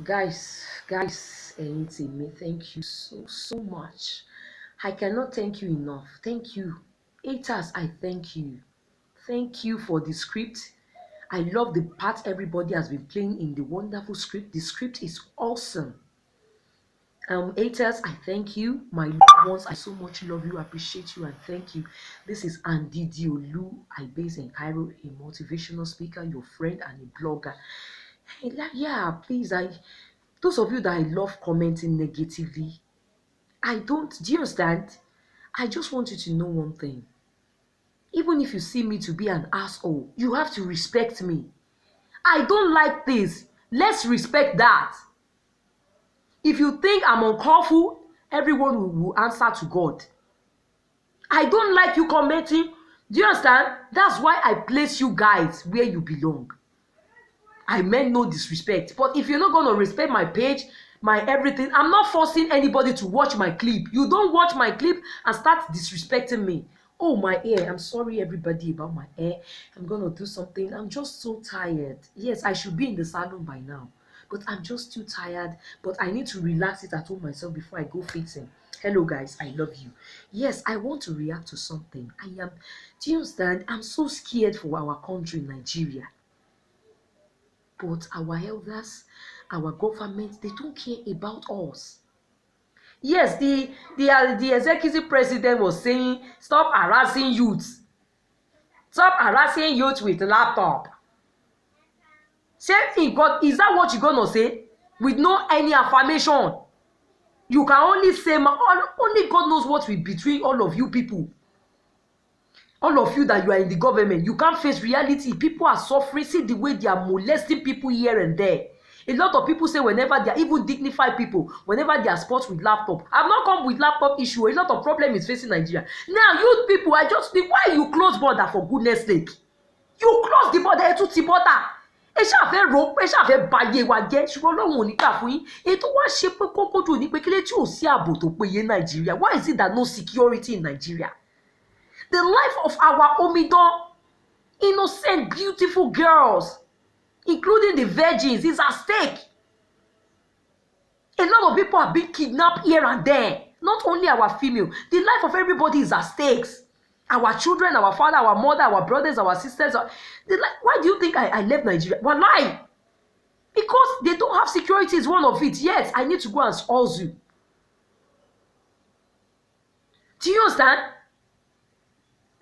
Guys, me, thank you so much. I cannot thank you enough. Thank you. Haters, I thank you. Thank you for the script. I love the part everybody has been playing in the wonderful script. The script is awesome. Haters, I thank you. My loved ones, I so much love you, appreciate you, and thank you. This is Andy Diolu. I base in Cairo, a motivational speaker, your friend, and a blogger. Hey, yeah, please, those of you that I love commenting negatively, do you understand? I just want you to know one thing. Even if you see me to be an asshole, you have to respect me. I don't like this. Let's respect that. If you think I'm uncallful, everyone will answer to God. I don't like you commenting. Do you understand? That's why I place you guys where you belong. I meant no disrespect. But if you're not going to respect my page, my everything, I'm not forcing anybody to watch my clip. You don't watch my clip and start disrespecting me. Oh, my hair. I'm sorry, everybody, about my hair. I'm going to do something. I'm just so tired. Yes, I should be in the salon by now. But I'm just too tired. But I need to relax it at home myself before I go fixing. Hello, guys. I love you. Yes, I want to react to something. Do you understand? I'm so scared for our country, Nigeria. But our elders, our government, they don't care about us. Yes, the executive president was saying, stop harassing youth. Stop harassing youth with laptop. Same thing, God, is that what you're gonna say? With no any affirmation. You can only say, only God knows what will between all of you people. All of you that you are in the government, you can't face reality. People are suffering. See the way they are molesting people here and there. A lot of people say whenever they are even dignified people, whenever they are sports with laptop. I've not come with laptop issue. A lot of problem is facing Nigeria. Now, youth people, I just think, why you close border for goodness sake? You close the border to the border. Ẹ ṣáà fẹ́ ro ẹ ṣáà fẹ́ bayé wa jẹ́ ṣùgbọ́n Ọlọ́run ò ní gbà fún yín. Ètò wa ṣe pé kókó jù ní pé kílé tí ò sí ààbò tó péye Nigeria. Why is it that no security in Nigeria? The life of our Omidan, innocent, beautiful girls, including the virgins, is at stake. A lot of people are being kidnapped here and there. Not only our female, the life of everybody is at stake. Our children, our father, our mother, our brothers, our sisters. Why do you think I left Nigeria? Well, why? Because they don't have security is one of it. Yes, I need to go and hustle. Do you understand?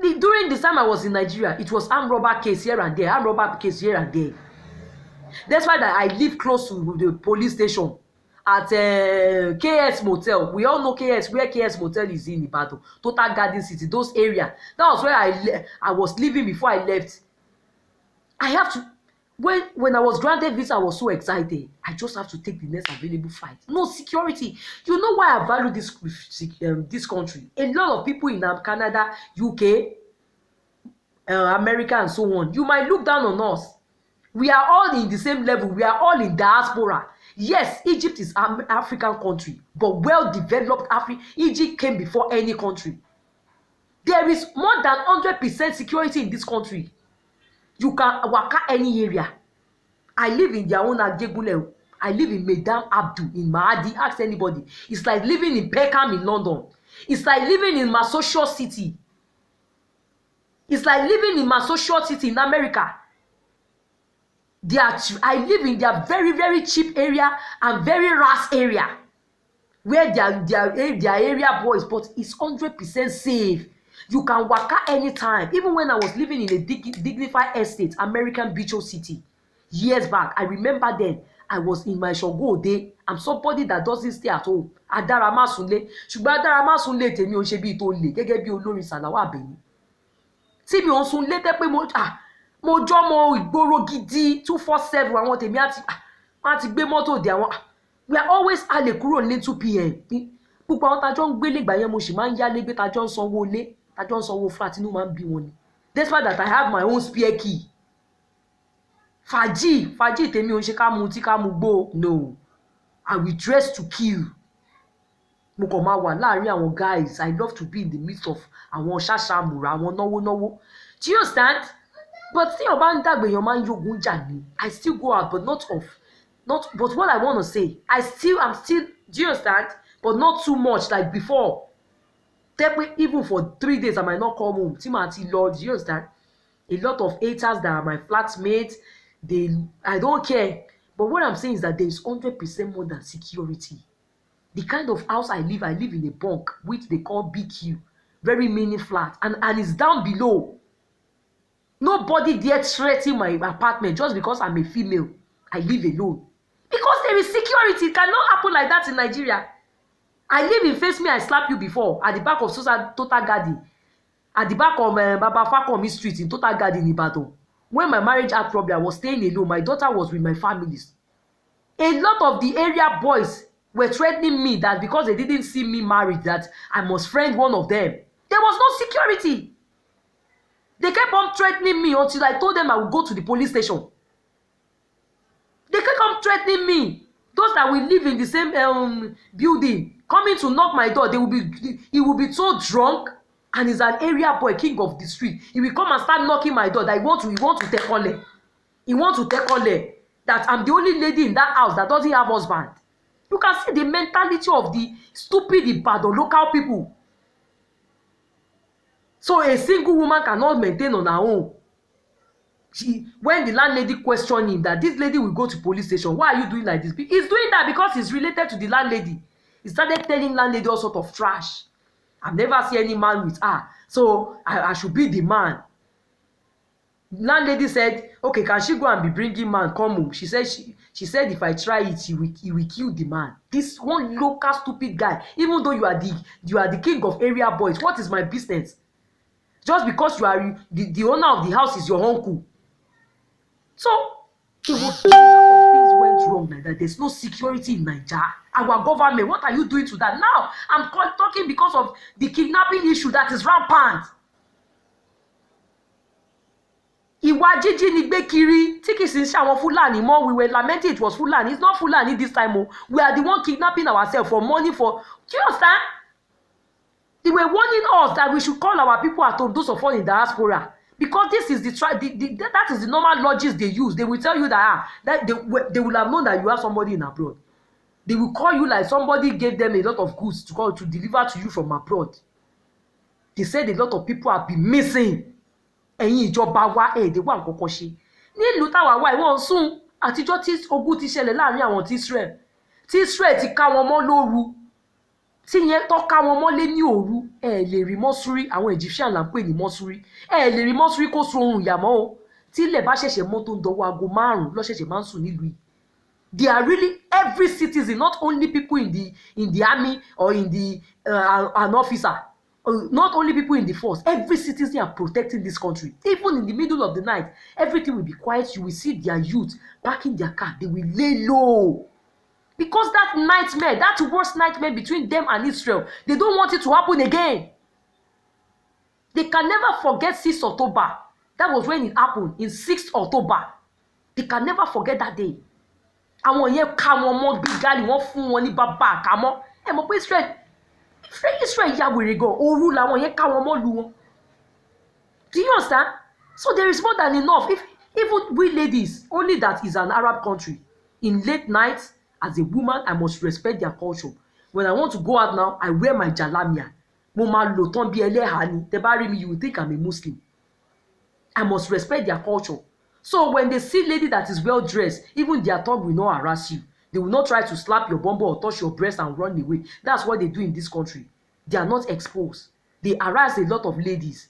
During the time I was in Nigeria, it was armed robber case here and there, armed robber case here and there. That's why that I live close to the police station at KS Motel. We all know KS, where KS Motel is in Ibadan, Total Garden City, those areas. That was where I was living before I left. I have to, when I was granted visa, I was so excited. I just have to take the next available flight. No security. You know why I value this country? A lot of people in Canada, UK, America, and so on. You might look down on us. We are all in the same level. We are all in diaspora. Yes, Egypt is an African country, but well-developed Africa. Egypt came before any country. There is more than 100% security in this country. You can walk any area. I live in their own Ajegunle. I live in Medam Abdul in Mahadi. Ask anybody. It's like living in Peckham in London. It's like living in Massachusetts City. It's like living in Massachusetts City in America. I live in their very, very cheap area and very ras area where their area boys, but it's 100% safe. You can walk out anytime. Even when I was living in a dignified estate, American Beach City, years back, I remember then I was in my Shogo day. I'm somebody that doesn't stay at home. Adara má sunlé. Ṣùgbọ́n Adara má sunlé tèmi ò ṣe bí tó lè gẹ́gẹ́ bí olórin Sàláwà Àbẹ̀ní. Tí mi ò sunlé tẹ́ pé mo jọmọ ìgboro gidi 247 àwọn tèmi àti gbé mọ́tò dé àwọn. We are always a lè kúrò ní 2 p.m. Gbogbo àwọn tájọ́ ń gbélé ìgbà yẹn mo sì máa ń yálé gbé tájọ́ ń sanwó ilé. Tájọ́ ń sanwó flat inú máa ń bí wọn ni. Despite that I have my own spare key. Fàájì tèmi ò ń ṣe ká mu tí ká mu gbó. No, I will dress to kill. Mo kàn máa wà láàrin àwọn guys. I love to be in the midst of àwọn ṣàṣàmùrà àwọn náwó. Do you understand? But tí èèyàn bá ń dàgbà èèyàn máa ń yógun jà ni. I still go out but not of Not, but what I want to say, I'm still, do you understand? But not too much like before. Even for 3 days, I might not come home. Timothy, Lord, do you understand? A lot of haters that are my flatmates, I don't care. But what I'm saying is that there is 100% more than security. The kind of house I live in a bunk, which they call BQ, very mini flat, and it's down below. Nobody dare threaten my apartment just because I'm a female. I live alone. Because there is security. It cannot happen like that in Nigeria. I live in Face Me, I slap you before, at the back of Total Garden, at the back of Baba Fakomi Street in Total Garden, Ibadan. When my marriage had problem, I was staying alone. My daughter was with my families. A lot of the area boys were threatening me that because they didn't see me married, that I must friend one of them. There was no security. They kept on threatening me until I told them I would go to the police station. They kept on threatening me. Those that will live in the same building, coming to knock my door, he will be so drunk, and he's an area boy, king of the street. He will come and start knocking my door that he want to take on. He want to take on that I'm the only lady in that house that doesn't have husband. You can see the mentality of the stupid Ibadan local people. So a single woman cannot maintain on her own. When the landlady questioned him that this lady will go to police station, why are you doing like this? He's doing that because he's related to the landlady. He started telling landlady all sort of trash. I've never seen any man with her, so I should be the man. Landlady said, okay, can she go and be bringing man come home? She said if I try it, he will kill the man. This one local stupid guy, even though you are the king of area boys, what is my business? Just because you are the owner of the house is your uncle. So a lot of things went wrong like that. There's no security in Nigeria. Our government, what are you doing to that? Now I'm talking because of the kidnapping issue that is rampant. Ìwà jíjínigbé kiri tí kì í ṣe àwọn Fulani mọ́. We were lamenting it was Fulani. It's not Fulani this time. Oh. We are the one kidnapping ourselves for money for. Do you understand? They were warning us that we should call our people at home, those of us in diaspora, because this is that is the normal logic they use. They will tell you that they will have known that you have somebody in abroad. They will call you like somebody gave them a lot of goods to deliver to you from abroad. They said a lot of people have been missing. Ẹ̀yin ìjọba wa they wà nǹkankan ṣe. Nílùú táwa wà ìwọ̀n sùn àtijọ́ tí ogun ti ṣẹlẹ̀ láàrin àwọn ti Israel ti ká wọn mọ́ lóru. Tí yẹn tó ká wọn mọ́lé ní òru, lè rí mọ́súrí, àwọn Egyptian là ń pè ní mọ́súrí. Lè rí mọ́súrí kó sun oorun ìyàmọ́ o. Tí ilẹ̀ bá ṣẹ̀ṣẹ̀ mọ́ tó ń dọwọ́ aago 5 ló ṣẹ̀ṣẹ̀ máa ń sùn nílùú yìí. They are really every citizen, not only people in the army or in an officer. Not only people in the force, every citizen are protecting this country. Even in the middle of the night, everything will be quiet. You will see their youth parking their car. They will lay low. Because that nightmare, that worst nightmare between them and Israel, they don't want it to happen again. They can never forget 6th October. That was when it happened, in 6th October. They can never forget that day. Àwọn yẹn ká wọn mọ́ gbígbálì, wọ́n fún wọn ní bàbá àkámọ́. Ẹ mọ̀ pé Israel ya wèrè gan, òru làwọn yẹn ká wọn mọ́ lu wọn. Do you understand? So there is more than enough. Even we ladies, only that is an Arab country. In late nights, as a woman, I must respect their culture. When I want to go out now, I wear my jalamiya. Mo máa lò tán bí ẹlẹ́hà ni. Tẹ́ bá rí mi, you will think I'm a Muslim. I must respect their culture. So when they see lady that is well dressed, even their tongue will not harass you. They will not try to slap your bumbo or touch your breast and run away. That's what they do in this country. They are not exposed. They harass a lot of ladies.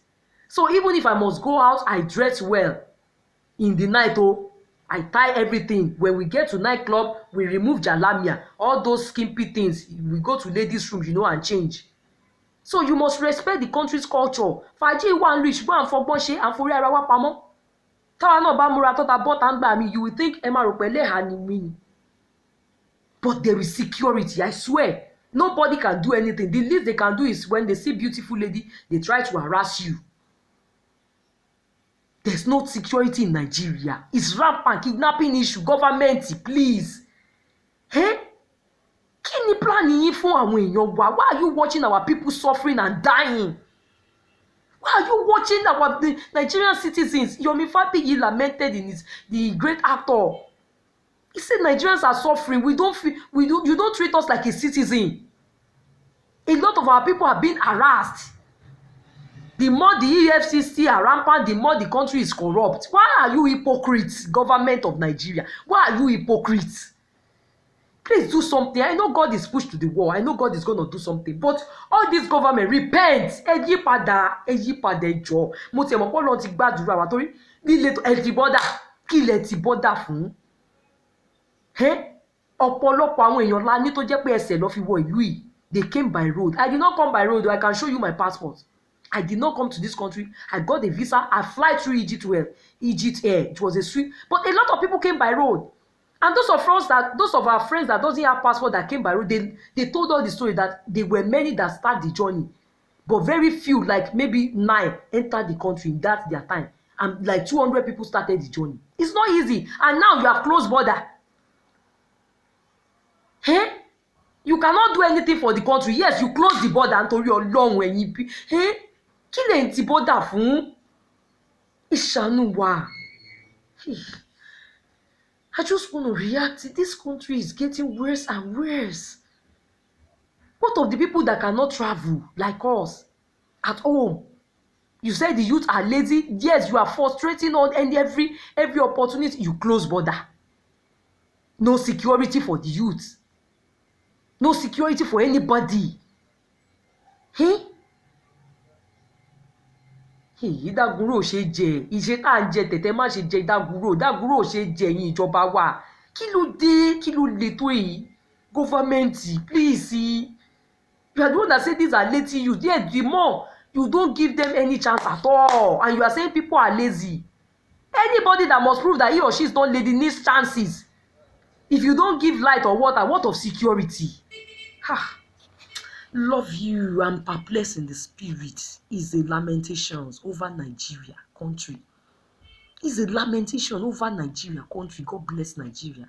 So even if I must go out, I dress well. In the night, I tie everything. When we get to nightclub, we remove jalamiya. All those skimpy things, we go to ladies' room, and change. So you must respect the country's culture. Fàájì wà ń lu ìṣùgbọ́n à ń fọgbọ́n ṣe, à ń forí ara wa pamọ́. Táwa náà bá múra tọ́ta bọ́ta ń gbà mí, you will think ẹ máa rò pé ẹlẹ́hà ni mí ni. But there is security, I swear. Nobody can do anything. The least they can do is when they see beautiful lady, they try to harass you. There's no security in Nigeria. It's rampant kidnapping issue. Government, please. Kí ni plan yín fún àwọn èèyàn wa? Why are you watching our people suffering and dying? Why are you watching the Nigerian citizens? Yomi Fabiyi lamented in the great actor. He said Nigerians are suffering. You don't treat us like a citizen. A lot of our people are being harassed. The more the EFCC are rampant, the more the country is corrupt. Why are you hypocrites, government of Nigeria? Why are you hypocrites? Please do something. I know God is pushed to the wall. I know God is going to do something. But all this government, repent. Ẹ yí padà ẹ jọ̀ọ́. Mo ti mọ̀ pé Ọlọ́run ti gbàdúrà wa torí líle ẹ ti bọ́dà. Kí lẹ ti bọ́dà fún? Ọ̀pọ̀lọpọ̀ àwọn èèyàn la ní tó jẹ́ pé ẹsẹ̀ lọ fi wọ ìlú yìí. They came by road. I did not come by road. I can show you my passport. I did not come to this country. I got a visa. I fly through Egypt Air. It was a sweet. But a lot of people came by road. And those of our friends that doesn't have passport that came by road, they told all the story that there were many that start the journey. But very few, like maybe 9, entered the country in that their time. And like 200 people started the journey. It's not easy. And now you have closed border. You cannot do anything for the country. Yes, you close the border until you're long when you be. Kí lẹ̀ ń ti border fún? Ìṣàánú wa. I just want to react. This country is getting worse and worse. What of the people that cannot travel like us at home? You say the youth are lazy. Yes, you are frustrating on and every opportunity you close border. No security for the youth. No security for anybody. Ìdágúró ò ṣe jẹ, ìṣe tá à ń jẹ tẹ̀tẹ̀ má ṣe jẹ ìdágúró ò ṣe jẹ yín ìjọba wa. Kí ló dé? Kí ló le tó yìí? Government, please. You are the one that say these are lazy youth. Yes, the more you don't give them any chance at all, and you are saying people are lazy. Anybody that must prove that he or she is not lazy needs chances. If you don't give light or water, what of security? Love you and perplexed in the spirit is a lamentations over Nigeria country. Is a lamentation over Nigeria country. God bless Nigeria.